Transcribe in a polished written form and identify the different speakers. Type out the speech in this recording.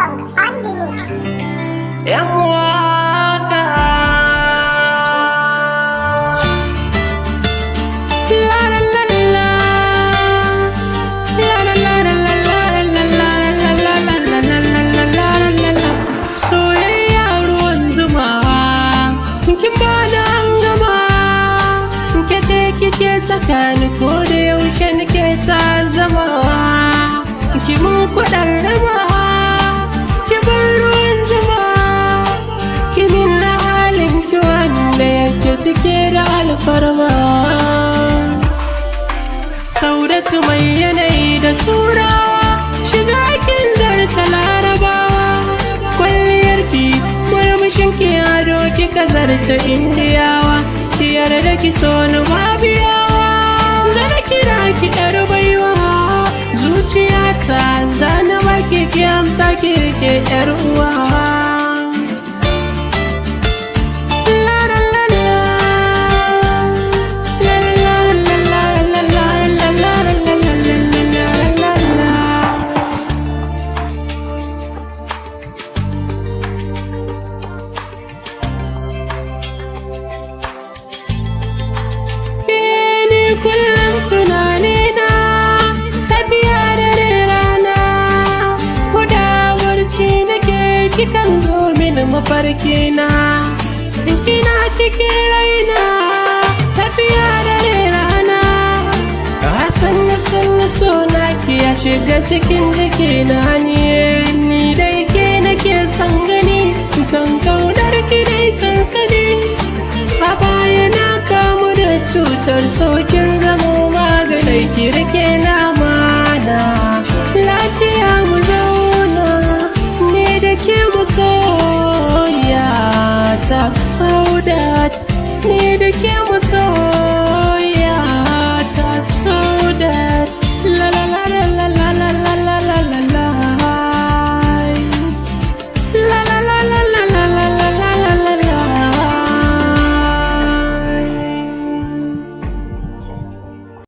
Speaker 1: Song on the mix.
Speaker 2: Soyayya ruwan zuma, kin bani an gama, ke ce kike saka ni ko da yaushe nake ta zama, ki mun kuɗin rama, ki bar ruwan zuma, ki min na halin ki wanda yake cike da alfarma. Saudatu mai yanayi da turawa, shiga kin zarta larabawa, kwalliyarki murmushinki ado kika zarta indiyawa, ki yarda ki so ni babiyawa, zan kira ki yar baiwa, zuciyata zana baki ki amsa ki rike yar uwa. Kullum tunanina safiya da rana, kudawarci nake kikan zo min mafarkina, kina cikin raina tafiya da rana, ka sanni so naki ya shiga cikin jikina, ni dai ke nake son gani, kan kaunar ki dai sansani, a baya na kamu da cutar sokin zama magani, sai ki rike na mana lafiya mu zauna, ni da ke mu soya ta Saudat, ni da ke mu soya ta Saudat.